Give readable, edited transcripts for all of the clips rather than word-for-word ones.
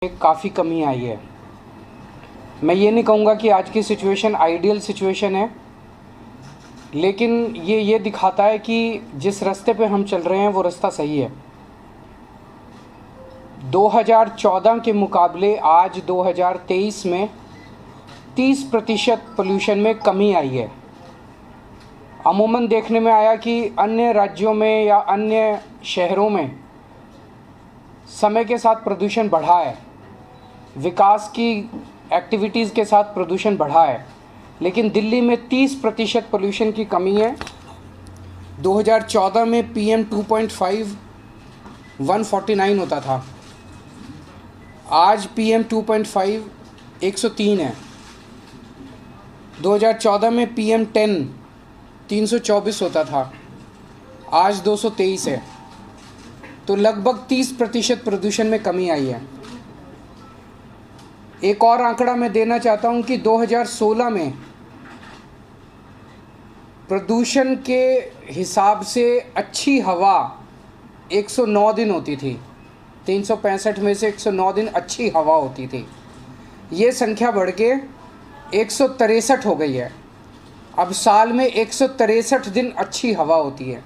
काफ़ी कमी आई है। मैं ये नहीं कहूँगा कि आज की सिचुएशन आइडियल सिचुएशन है, लेकिन ये दिखाता है कि जिस रास्ते पे हम चल रहे हैं वो रास्ता सही है। 2014 के मुकाबले आज 2023 में 30% पोल्यूशन में कमी आई है। अमूमन देखने में आया कि अन्य राज्यों में या अन्य शहरों में समय के साथ प्रदूषण बढ़ा है, विकास की एक्टिविटीज़ के साथ प्रदूषण बढ़ा है, लेकिन दिल्ली में 30% पोल्यूशन की कमी है। 2014 में PM 2.5 149 होता था, आज PM 2.5 103 है। 2014 में PM 10 324 होता था, आज 223 है। तो लगभग 30% प्रदूषण में कमी आई है। एक और आंकड़ा मैं देना चाहता हूं कि 2016 में प्रदूषण के हिसाब से अच्छी हवा 109 दिन होती थी। 365 में से 109 दिन अच्छी हवा होती थी। ये संख्या बढ़ के 163 हो गई है। अब साल में 163 दिन अच्छी हवा होती है।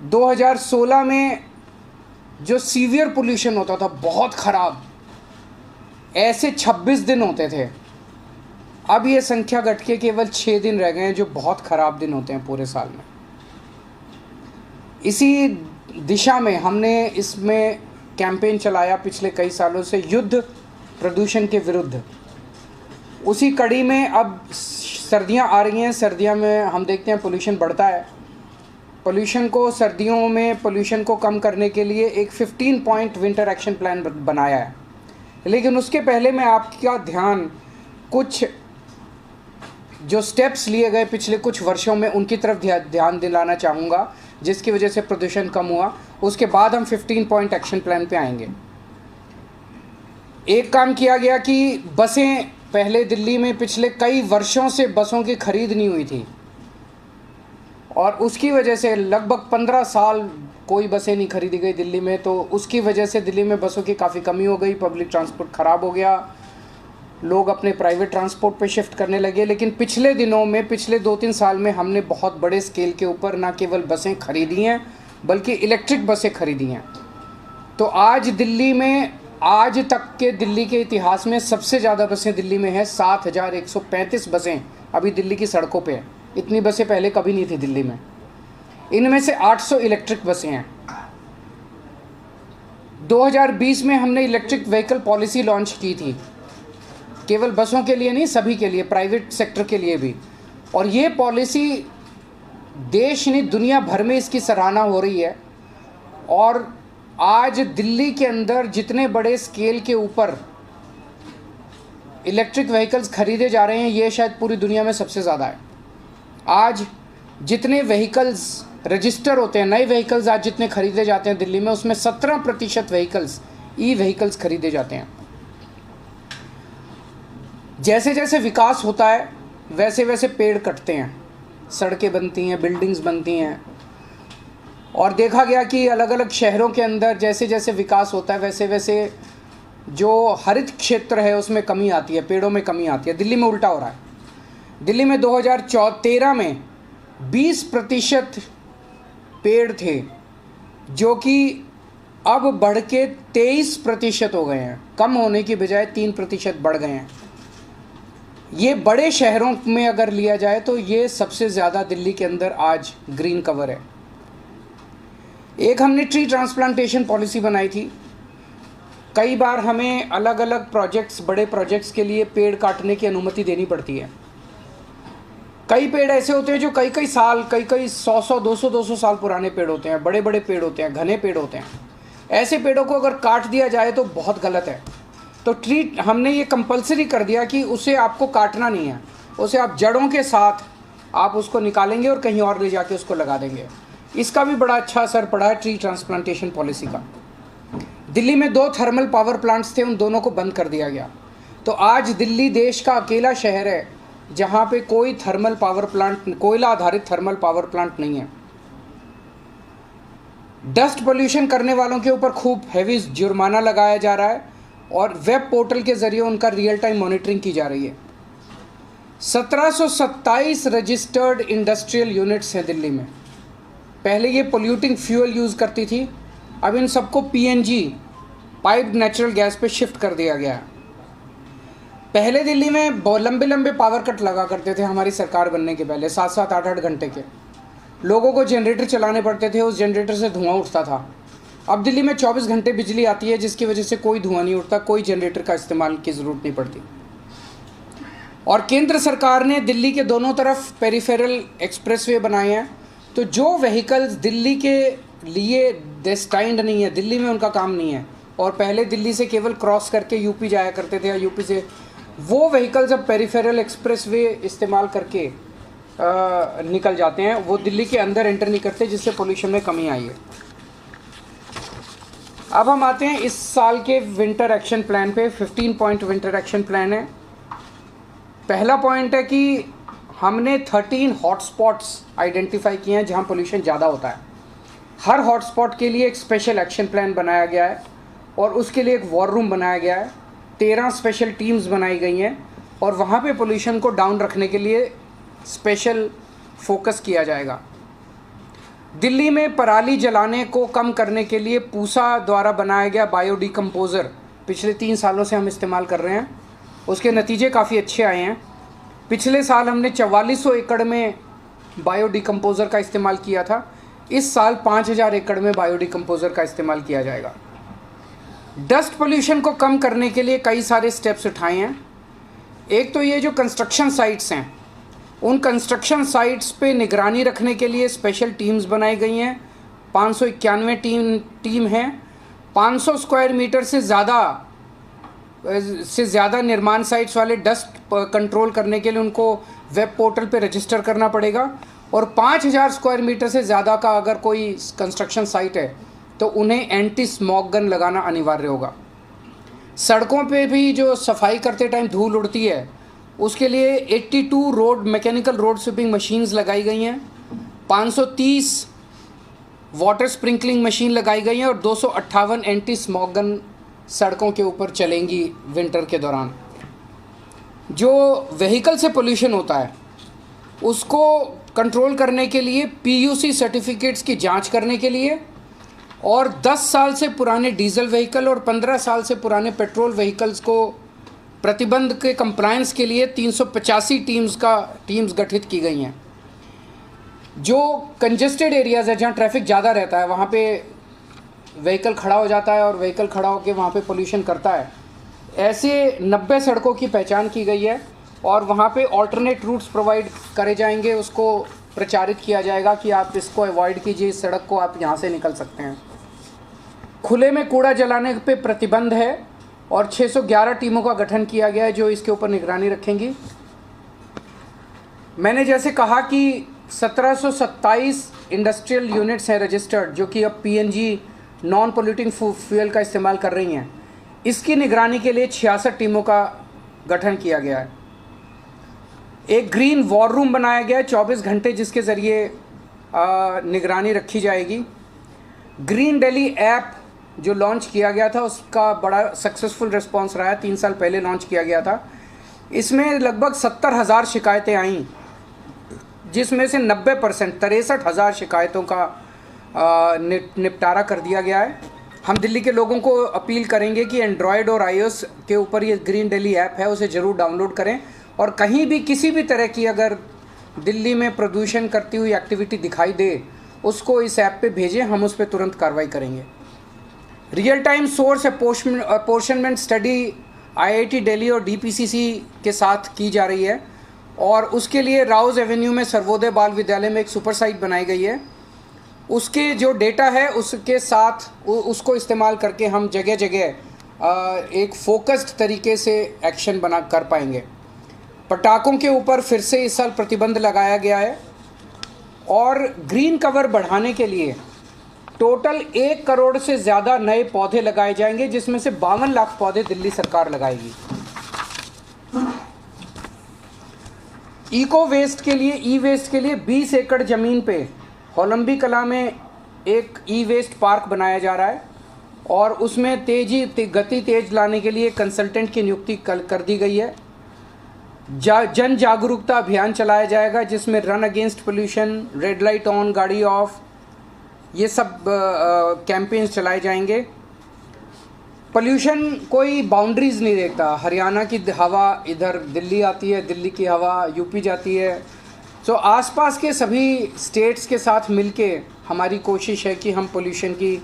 2016 में जो सीवियर पोल्यूशन होता था, बहुत ख़राब, ऐसे 26 दिन होते थे। अब ये संख्या घट के केवल 6 दिन रह गए हैं जो बहुत ख़राब दिन होते हैं पूरे साल में। इसी दिशा में हमने इसमें कैंपेन चलाया पिछले कई सालों से, युद्ध प्रदूषण के विरुद्ध। उसी कड़ी में अब सर्दियां आ रही हैं। सर्दियों में हम देखते हैं पोल्यूशन बढ़ता है। पोल्यूशन को सर्दियों में पोल्यूशन को कम करने के लिए एक 15 पॉइंट विंटर एक्शन प्लान बनाया है, लेकिन उसके पहले मैं आपका ध्यान कुछ जो स्टेप्स लिए गए पिछले कुछ वर्षों में उनकी तरफ ध्यान दिलाना चाहूँगा, जिसकी वजह से प्रदूषण कम हुआ। उसके बाद हम 15 पॉइंट एक्शन प्लान पे आएंगे। एक काम किया गया कि बसें, पहले दिल्ली में पिछले कई वर्षों से बसों की खरीद नहीं हुई थी और उसकी वजह से लगभग 15 साल कोई बसें नहीं खरीदी गई दिल्ली में। तो उसकी वजह से दिल्ली में बसों की काफ़ी कमी हो गई, पब्लिक ट्रांसपोर्ट ख़राब हो गया, लोग अपने प्राइवेट ट्रांसपोर्ट पे शिफ्ट करने लगे। लेकिन पिछले दिनों में, पिछले 2-3 साल में हमने बहुत बड़े स्केल के ऊपर ना केवल बसें खरीदी हैं बल्कि इलेक्ट्रिक बसें खरीदी हैं। तो आज दिल्ली में, आज तक के दिल्ली के इतिहास में सबसे ज़्यादा बसें दिल्ली में हैं। 7135 बसें अभी दिल्ली की सड़कों पे हैं। इतनी बसें पहले कभी नहीं थी दिल्ली में। इनमें से 800 इलेक्ट्रिक बसें हैं। 2020 में हमने इलेक्ट्रिक व्हीकल पॉलिसी लॉन्च की थी, केवल बसों के लिए नहीं, सभी के लिए, प्राइवेट सेक्टर के लिए भी। और ये पॉलिसी देश नहीं दुनिया भर में इसकी सराहना हो रही है। और आज दिल्ली के अंदर जितने बड़े स्केल के ऊपर इलेक्ट्रिक व्हीकल्स खरीदे जा रहे हैं, ये शायद पूरी दुनिया में सबसे ज़्यादा है। आज जितने व्हीकल्स रजिस्टर होते हैं, नए व्हीकल्स आज जितने खरीदे जाते हैं दिल्ली में, उसमें 17% व्हीकल्स व्हीकल्स खरीदे जाते हैं। जैसे जैसे विकास होता है वैसे वैसे पेड़ कटते हैं, सड़कें बनती हैं, बिल्डिंग्स बनती हैं। और देखा गया कि अलग अलग शहरों के अंदर जैसे जैसे विकास होता है वैसे वैसे जो हरित क्षेत्र है उसमें कमी आती है, पेड़ों में कमी आती है। दिल्ली में उल्टा हो रहा है। दिल्ली में 2013 में 20% पेड़ थे, जो कि अब बढ़ के 23% हो गए हैं। कम होने की बजाय 3% बढ़ गए हैं। ये बड़े शहरों में अगर लिया जाए तो ये सबसे ज़्यादा दिल्ली के अंदर आज ग्रीन कवर है। एक हमने ट्री ट्रांसप्लांटेशन पॉलिसी बनाई थी। कई बार हमें अलग अलग प्रोजेक्ट्स, बड़े प्रोजेक्ट्स के लिए पेड़ काटने की अनुमति देनी पड़ती है। कई पेड़ ऐसे होते हैं जो कई साल, कई 100 200 साल पुराने पेड़ होते हैं, बड़े बड़े पेड़ होते हैं, घने पेड़ होते हैं। ऐसे पेड़ों को अगर काट दिया जाए तो बहुत गलत है। तो हमने ये कंपलसरी कर दिया कि उसे आपको काटना नहीं है, उसे आप जड़ों के साथ आप उसको निकालेंगे और कहीं और ले जाके उसको लगा देंगे। इसका भी बड़ा अच्छा असर पड़ा है ट्री ट्रांसप्लांटेशन पॉलिसी का। दिल्ली में 2 थर्मल पावर प्लांट्स थे, उन दोनों को बंद कर दिया गया। तो आज दिल्ली देश का अकेला शहर है जहाँ पे कोई थर्मल पावर प्लांट, कोयला आधारित थर्मल पावर प्लांट नहीं है। डस्ट पोल्यूशन करने वालों के ऊपर खूब हैवी जुर्माना लगाया जा रहा है और वेब पोर्टल के ज़रिए उनका रियल टाइम मॉनिटरिंग की जा रही है। 1727 रजिस्टर्ड इंडस्ट्रियल यूनिट्स हैं दिल्ली में। पहले ये पोल्यूटिंग फ्यूल यूज़ करती थी, अब इन सबको पीएनजी पाइप्ड नेचुरल गैस पे शिफ्ट कर दिया गया है। पहले दिल्ली में बहुत लंबे लंबे पावर कट लगा करते थे हमारी सरकार बनने के पहले, 7-7, 8-8 घंटे के। लोगों को जनरेटर चलाने पड़ते थे, उस जनरेटर से धुआं उठता था। अब दिल्ली में 24 घंटे बिजली आती है, जिसकी वजह से कोई धुआं नहीं उठता, कोई जनरेटर का इस्तेमाल की ज़रूरत नहीं पड़ती। और केंद्र सरकार ने दिल्ली के दोनों तरफ पेरिफेरल एक्सप्रेसवे बनाए हैं, तो जो व्हीकल्स दिल्ली के लिए डेस्टाइंड नहीं है, दिल्ली में उनका काम नहीं है, और पहले दिल्ली से केवल क्रॉस करके यूपी जाया करते थे या यूपी से, वो व्हीकल्स अब पेरिफेरल एक्सप्रेसवे इस्तेमाल करके निकल जाते हैं। वो दिल्ली के अंदर एंटर नहीं करते, जिससे पोल्यूशन में कमी आई है। अब हम आते हैं इस साल के विंटर एक्शन प्लान पे। 15 पॉइंट विंटर एक्शन प्लान है। पहला पॉइंट है कि हमने 13 हॉटस्पॉट्स आइडेंटिफाई किए हैं जहां पोल्यूशन ज़्यादा होता है। हर हॉटस्पॉट के लिए एक स्पेशल एक्शन प्लान बनाया गया है और उसके लिए एक वॉर रूम बनाया गया है। 13 स्पेशल टीम्स बनाई गई हैं और वहाँ पे पोल्यूशन को डाउन रखने के लिए स्पेशल फोकस किया जाएगा। दिल्ली में पराली जलाने को कम करने के लिए पूसा द्वारा बनाया गया बायोडिकम्पोज़र पिछले 3 सालों से हम इस्तेमाल कर रहे हैं। उसके नतीजे काफ़ी अच्छे आए हैं। पिछले साल हमने 4400 एकड़ में बायोडिकम्पोज़र का इस्तेमाल किया था। इस साल 5000 एकड़ में बायोडिकम्पोज़र का इस्तेमाल किया जाएगा। डस्ट पोल्यूशन को कम करने के लिए कई सारे स्टेप्स उठाए हैं। एक तो ये जो कंस्ट्रक्शन साइट्स हैं, उन कंस्ट्रक्शन साइट्स पे निगरानी रखने के लिए स्पेशल टीम्स बनाई गई हैं। 591 टीम हैं। 500 स्क्वायर मीटर से ज़्यादा निर्माण साइट्स वाले डस्ट कंट्रोल करने के लिए उनको वेब पोर्टल पे रजिस्टर करना पड़ेगा, और 5000 स्क्वायर मीटर से ज़्यादा का अगर कोई कंस्ट्रक्शन साइट है तो उन्हें एंटी स्मॉग गन लगाना अनिवार्य होगा। सड़कों पे भी जो सफाई करते टाइम धूल उड़ती है, उसके लिए 82 मैकेनिकल रोड स्वीपिंग मशीन्स लगाई गई हैं। 530 वाटर स्प्रिंकलिंग मशीन लगाई गई हैं और 258 एंटी स्मॉग गन सड़कों के ऊपर चलेंगी विंटर के दौरान। जो व्हीकल से पोल्यूशन होता है उसको कंट्रोल करने के लिए पीयूसी सर्टिफिकेट्स की जांच करने के लिए, और 10 साल से पुराने डीजल व्हीकल और 15 साल से पुराने पेट्रोल व्हीकल्स को प्रतिबंध के कंप्लायंस के लिए 385 टीम्स गठित की गई हैं। जो कंजेस्टेड एरियाज़ है, जहाँ ट्रैफिक ज़्यादा रहता है, वहाँ पे व्हीकल खड़ा हो जाता है और व्हीकल खड़ा होकर वहाँ पे पोल्यूशन करता है, ऐसे 90 सड़कों की पहचान की गई है और वहाँ पे ऑल्टरनेट रूट्स प्रोवाइड करे जाएंगे। उसको प्रचारित किया जाएगा कि आप इसको अवॉइड कीजिए, इस सड़क को आप यहाँ से निकल सकते हैं। खुले में कूड़ा जलाने पे प्रतिबंध है और 611 टीमों का गठन किया गया है जो इसके ऊपर निगरानी रखेंगी। मैंने जैसे कहा कि 1727 इंडस्ट्रियल यूनिट्स हैं रजिस्टर्ड, जो कि अब पीएनजी नॉन पोल्यूटिंग फ्यूल का इस्तेमाल कर रही हैं। इसकी निगरानी के लिए 66 टीमों का गठन किया गया है। एक ग्रीन वॉर रूम बनाया गया है 24 घंटे, जिसके ज़रिए निगरानी रखी जाएगी। ग्रीन दिल्ली ऐप जो लॉन्च किया गया था, उसका बड़ा सक्सेसफुल रिस्पांस रहा है। 3 साल पहले लॉन्च किया गया था। इसमें लगभग 70,000 शिकायतें आईं, जिसमें से 90% 63,000 शिकायतों का निपटारा कर दिया गया है। हम दिल्ली के लोगों को अपील करेंगे कि एंड्रॉयड और iOS के ऊपर ये ग्रीन दिल्ली ऐप है, उसे ज़रूर डाउनलोड करें, और कहीं भी किसी भी तरह की अगर दिल्ली में प्रदूषण करती हुई एक्टिविटी दिखाई दे, उसको इस ऐप पे भेजें, हम उस पर तुरंत कार्रवाई करेंगे। Real time source apportionment study IIT Delhi और DPCC के साथ की जा रही है, और उसके लिए राउज एवेन्यू में सर्वोदय बाल विद्यालय में एक सुपर साइट बनाई गई है। उसके जो डेटा है उसके साथ उसको इस्तेमाल करके हम जगह जगह एक फोकस्ड तरीके से एक्शन बना कर पाएंगे। पटाखों के ऊपर फिर से इस साल प्रतिबंध लगाया गया है, और ग्रीन कवर बढ़ाने के लिए टोटल 1 करोड़ से ज़्यादा नए पौधे लगाए जाएंगे, जिसमें से 52 लाख पौधे दिल्ली सरकार लगाएगी। इको वेस्ट के लिए, ई वेस्ट के लिए 20 एकड़ ज़मीन पे होलंबी कला में एक ई वेस्ट पार्क बनाया जा रहा है और उसमें गति तेज लाने के लिए कंसल्टेंट की नियुक्ति कर दी गई है। जन जागरूकता अभियान चलाया जाएगा जिसमें run against pollution, red light on, गाड़ी ऑफ, ये सब कैंपेन्स चलाए जाएंगे। पोल्यूशन कोई बाउंड्रीज नहीं देखता। हरियाणा की हवा इधर दिल्ली आती है, दिल्ली की हवा यूपी जाती है। तो आसपास के सभी स्टेट्स के साथ मिलके हमारी कोशिश है कि हम पोल्यूशन की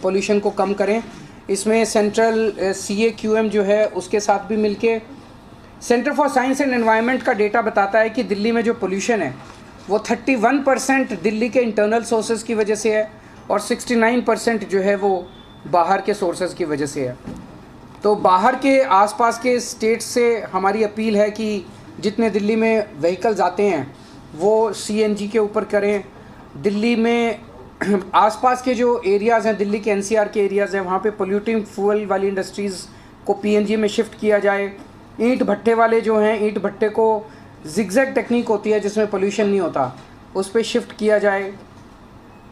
पोल्यूशन को कम करें। इसमें सेंट्रल CAQM जो है उसके साथ भी मिलके, centre for science and environment का डेटा बताता है कि दिल्ली में जो पोल्यूशन है वो 31% दिल्ली के इंटरनल सोर्सेज की वजह से है और 69% जो है वो बाहर के सोर्सेज की वजह से है। तो बाहर के आसपास के स्टेट से हमारी अपील है कि जितने दिल्ली में व्हीकल्स आते हैं वो CNG के ऊपर करें। दिल्ली में आसपास के जो एरियाज़ हैं, दिल्ली के NCR के एरियाज़ हैं, वहाँ पे पोल्यूटिंग फ्यूल वाली इंडस्ट्रीज़ को PNG में शिफ्ट किया जाए। ईंट भट्टे वाले जो हैं, ईंट भट्टे को जिगजैग टेक्निक होती है जिसमें पोल्यूशन नहीं होता, उस पर शिफ्ट किया जाए।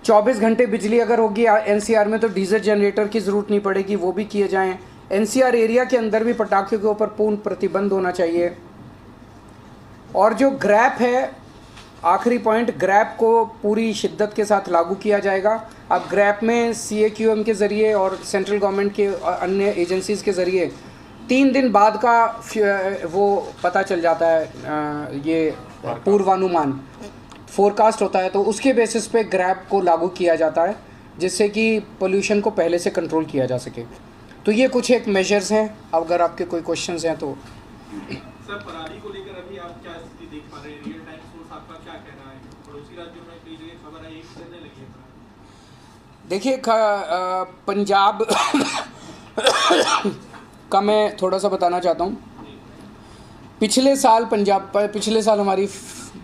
24 घंटे बिजली अगर होगी NCR में तो डीजल जनरेटर की ज़रूरत नहीं पड़ेगी, वो भी किए जाएँ। NCR एरिया के अंदर भी पटाखे के ऊपर पूर्ण प्रतिबंध होना चाहिए। और जो ग्रैप है, आखिरी पॉइंट, ग्रैप को पूरी शिद्दत के साथ लागू किया जाएगा। अब ग्रैप में CAQM के ज़रिए और सेंट्रल गवर्नमेंट के अन्य एजेंसीज़ के ज़रिए 3 दिन बाद का वो पता चल जाता है, ये पूर्वानुमान फोरकास्ट होता है, तो उसके बेसिस पे ग्रैप को लागू किया जाता है जिससे कि पोल्यूशन को पहले से कंट्रोल किया जा सके। तो ये कुछ एक मेजर्स हैं। अगर आपके कोई क्वेश्चंस हैं तो। सर, पराली को लेकर अभी आप क्या स्थिति देख पा रहे हैं? रियल टाइम सोर्स आपका क्या कहना है? पड़ोसी राज्यों में कई जगह खबर आई करने लगी है। देखिए, पंजाब का मैं थोड़ा सा बताना चाहता हूँ। पिछले साल हमारी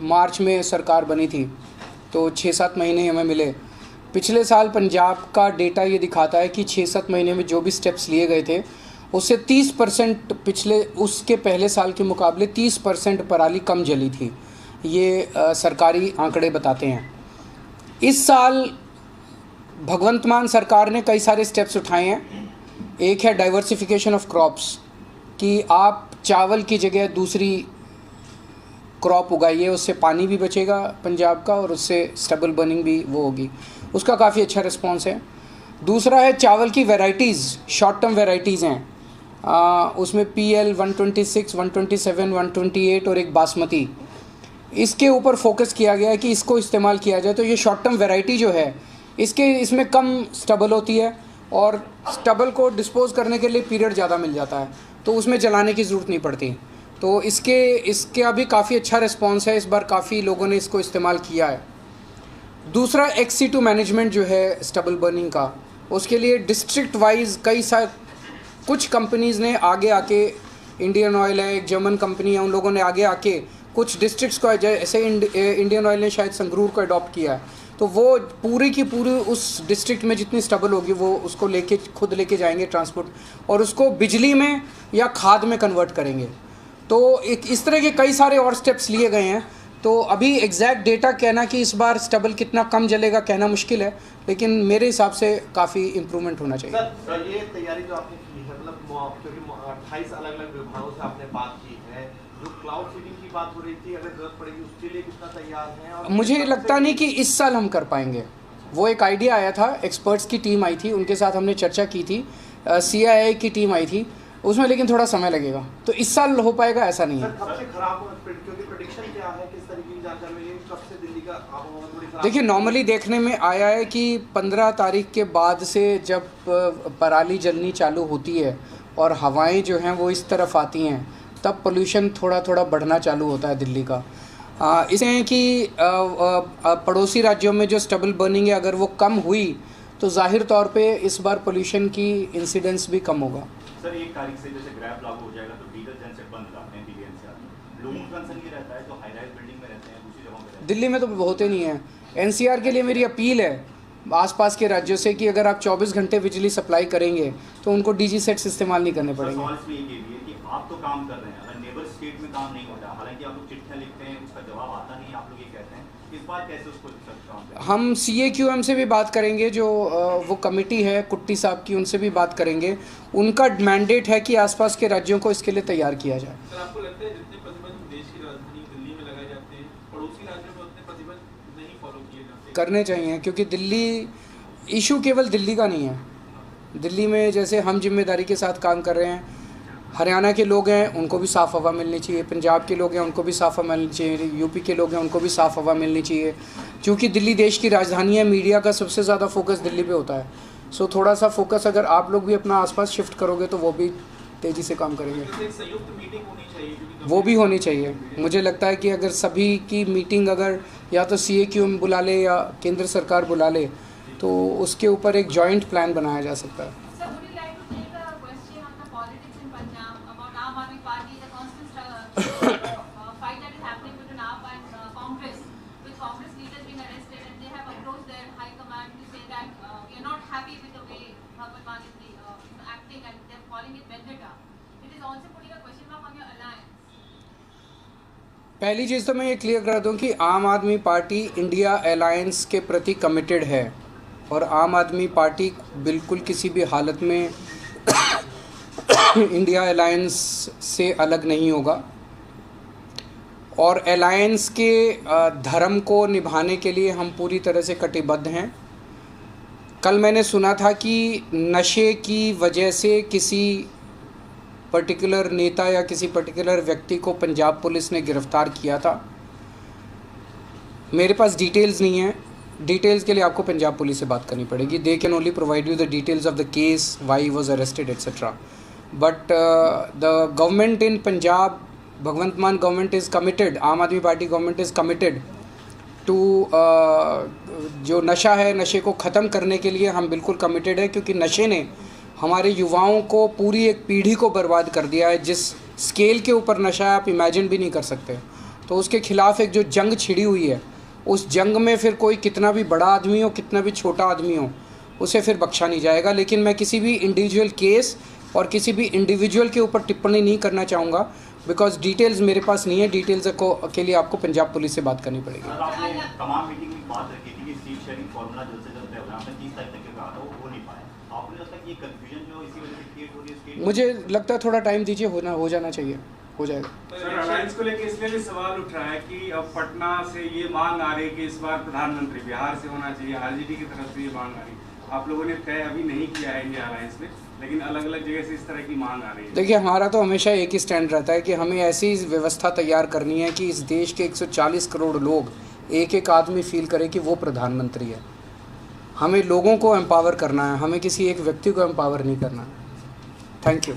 मार्च में सरकार बनी थी, तो 6-7 महीने हमें मिले। पिछले साल पंजाब का डेटा ये दिखाता है कि 6-7 महीने में जो भी स्टेप्स लिए गए थे उससे 30% उसके पहले साल के मुकाबले 30% पराली कम जली थी। ये सरकारी आंकड़े बताते हैं। इस साल भगवंत मान सरकार ने कई सारे स्टेप्स उठाए हैं। एक है डाइवर्सिफिकेशन ऑफ क्रॉप्स, कि आप चावल की जगह दूसरी क्रॉप उगाइए, उससे पानी भी बचेगा पंजाब का और उससे स्टबल बर्निंग भी वो होगी। उसका काफ़ी अच्छा रिस्पॉन्स है। दूसरा है चावल की वैरायटीज़, शॉर्ट टर्म वैरायटीज़ हैं, उसमें PL 126, 127, 128 और एक बासमती, इसके ऊपर फोकस किया गया है कि इसको इस्तेमाल किया जाए। तो ये शॉर्ट टर्म वैरायटी जो है इसमें कम स्टबल होती है और स्टबल को डिस्पोज करने के लिए पीरियड ज़्यादा मिल जाता है, तो उसमें जलाने की ज़रूरत नहीं पड़ती। तो इसके अभी काफ़ी अच्छा रिस्पॉन्स है। इस बार काफ़ी लोगों ने इसको इस्तेमाल किया है। दूसरा XC2 मैनेजमेंट जो है स्टबल बर्निंग का, उसके लिए डिस्ट्रिक्ट वाइज कुछ कंपनीज़ ने आगे आके, इंडियन ऑयल है, एक जर्मन कंपनी है, उन लोगों ने आगे आके कुछ डिस्ट्रिक्ट्स को, जैसे इंडियन ऑयल ने शायद संगरूर को अडॉप्ट किया है, तो वो पूरी की पूरी उस डिस्ट्रिक्ट में जितनी स्टबल होगी वो उसको खुद लेके जाएंगे ट्रांसपोर्ट, और उसको बिजली में या खाद में कन्वर्ट करेंगे। तो इस तरह के कई सारे और स्टेप्स लिए गए हैं। तो अभी एग्जैक्ट डेटा कहना कि इस बार स्टबल कितना कम जलेगा कहना मुश्किल है, लेकिन मेरे हिसाब से काफ़ी इम्प्रूवमेंट होना चाहिए। सर, ये तैयारी जो आपने की है, मतलब क्योंकि 28 अलग-अलग विभागों से आपने बात की है, जो क्लाउड सीडिंग की बात हो रही थी, अगर जरूरत पड़ेगी उसके लिए कितना तैयार है? और मुझे लगता नहीं कि इस साल हम कर पाएंगे। वो एक आइडिया आया था, एक्सपर्ट्स की टीम आई थी, उनके साथ हमने चर्चा की थी, CII की टीम आई थी उसमें, लेकिन थोड़ा समय लगेगा। तो इस साल हो पाएगा ऐसा नहीं है। सर, कब से खराब हो, क्योंकि प्रेडिक्शन क्या है, किस तरीके की जानकारी मिली, कब से दिल्ली का आबोहवा थोड़ी खराब? देखिए, नॉर्मली देखने में आया है कि 15 तारीख के बाद से जब पराली जलनी चालू होती है और हवाएं जो हैं वो इस तरफ आती हैं, तब पोल्यूशन थोड़ा थोड़ा बढ़ना चालू होता है दिल्ली का। इसलिए कि पड़ोसी राज्यों में जो स्टबल बर्निंग है अगर वो कम हुई तो जाहिर तौर पे इस बार पोल्यूशन की इंसिडेंस भी कम होगा। सर, 1 तारीख से जैसे ग्रैब लागू हो जाएगा तो डीजल जनसेट बंद कराते हैं दिल्ली NCR। लोगों का कंसर्न ये रहता है जो हाई राइज बिल्डिंग में रहते हैं, दूसरी जगहों पे दिल्ली में तो होते नहीं है। NCR के लिए मेरी अपील है आसपास के राज्यों से कि अगर आप 24 घंटे बिजली सप्लाई करेंगे तो उनको DG सेट्स इस्तेमाल नहीं करने पड़ेंगे। सवाल इसमें ये भी है कि आप तो काम कर रहे हैं, अगर नेबर स्टेट में काम नहीं होता, हालांकि आप लोग चिट्ठियाँ लिखते हैं, उसका जवाब आता नहीं है, आप लोग ये कहते हैं इस बार कैसे उसको काम करें? हम CAQM से भी बात करेंगे, जो वो कमेटी है कुट्टी साहब की, उनसे भी बात करेंगे। उनका मैंडेट है कि आसपास के राज्यों को इसके लिए तैयार किया जाए। सर, आपको लगता है जितने प्रतिबंध देश की राजधानी दिल्ली में लगाए जाते हैं, पड़ोसी राज्यों में उतने प्रतिबंध नहीं फॉलो किए जाते? करने चाहिए, क्योंकि दिल्ली इशू केवल दिल्ली का नहीं है। दिल्ली में जैसे हम जिम्मेदारी के साथ काम कर रहे हैं, हरियाणा के लोग हैं उनको भी साफ़ हवा मिलनी चाहिए, पंजाब के लोग हैं उनको भी साफ़ हवा मिलनी चाहिए, यूपी के लोग हैं उनको भी साफ़ हवा मिलनी चाहिए। क्योंकि दिल्ली देश की राजधानी है, मीडिया का सबसे ज़्यादा फोकस दिल्ली पे होता है। सो थोड़ा सा फोकस अगर आप लोग भी अपना आसपास शिफ्ट करोगे तो वो भी तेज़ी से काम करेंगे। एक संयुक्त मीटिंग होनी चाहिए, क्योंकि वो भी होनी चाहिए। मुझे लगता है कि अगर सभी की मीटिंग अगर या तो CAQM बुला ले या केंद्र सरकार बुला ले तो उसके ऊपर एक जॉइंट प्लान बनाया जा सकता है। Sir, would you like to take a question on the politics in Punjab about Aam Aadmi Party, the constant fight that is happening between AAP and Congress, with Congress leaders being arrested, and they have approached their high command to say that we are not happy with the way Bhagwant Mann is acting, and they're calling it vendetta. It is also putting a question mark on your alliance. पहली चीज़ तो मैं ये clear करा दूँ कि आम Aadmi party India alliance के प्रति कमिटेड है, और आम आदमी पार्टी बिल्कुल किसी भी हालत में इंडिया अलायंस से अलग नहीं होगा, और अलायंस के धर्म को निभाने के लिए हम पूरी तरह से कटिबद्ध हैं। कल मैंने सुना था कि नशे की वजह से किसी पर्टिकुलर नेता या किसी पर्टिकुलर व्यक्ति को पंजाब पुलिस ने गिरफ़्तार किया था। मेरे पास डिटेल्स नहीं है, डिटेल्स के लिए आपको पंजाब पुलिस से बात करनी पड़ेगी। They can only provide you the details of the case, why he was arrested etcetera. But the government in Punjab, Bhagwant Mann government is committed, Aam Aadmi Party government is committed to जो नशा है, नशे को ख़त्म करने के लिए हम बिल्कुल कमिटेड है, क्योंकि नशे ने हमारे युवाओं को, पूरी एक पीढ़ी को बर्बाद कर दिया है। जिस स्केल के ऊपर नशा है आप इमेजिन भी नहीं कर सकते। तो उसके ख़िलाफ़ एक जो जंग छिड़ी हुई है, उस जंग में फिर कोई कितना भी बड़ा आदमी हो, कितना भी छोटा आदमी हो, उसे फिर बख्शा नहीं जाएगा। लेकिन मैं किसी भी इंडिविजुअल केस और किसी भी इंडिविजुअल के ऊपर टिप्पणी नहीं करना चाहूँगा, बिकॉज डिटेल्स मेरे पास नहीं है। डिटेल्स के लिए आपको पंजाब पुलिस से बात करनी पड़ेगी। सर, आपने तमाम मीटिंग में बात रखी थी कि सीट शेयरिंग फॉर्मूला जल्द से जल्द तय होना, आपने 30 तारीख तक कहा था, वो हो नहीं पाया। आपने लगता है कि ये कंफ्यूजन जो इसी वजह से क्रिएट हो रही है इसके? मुझे लगता है थोड़ा टाइम दीजिए, हो जाना चाहिए, हो जाएगा। सर, अलायंस को लेकर इसलिए भी सवाल उठ रहा है कि अब पटना से ये मांग आ रही है कि इस बार प्रधानमंत्री बिहार से होना चाहिए, RJD की तरफ से ये मांग आ रही है। आप लोगों ने तय अभी नहीं किया है इंडिया अलायंस में, लेकिन अलग अलग जगह से इस तरह की मांग आ रही है। देखिए, हमारा तो हमेशा एक ही स्टैंड रहता है कि हमें ऐसी व्यवस्था तैयार करनी है कि इस देश के 140 करोड़ लोग, एक एक आदमी फील करे कि वो प्रधानमंत्री है। हमें लोगों को एम्पावर करना है, हमें किसी एक व्यक्ति को एम्पावर नहीं करना है। Thank you.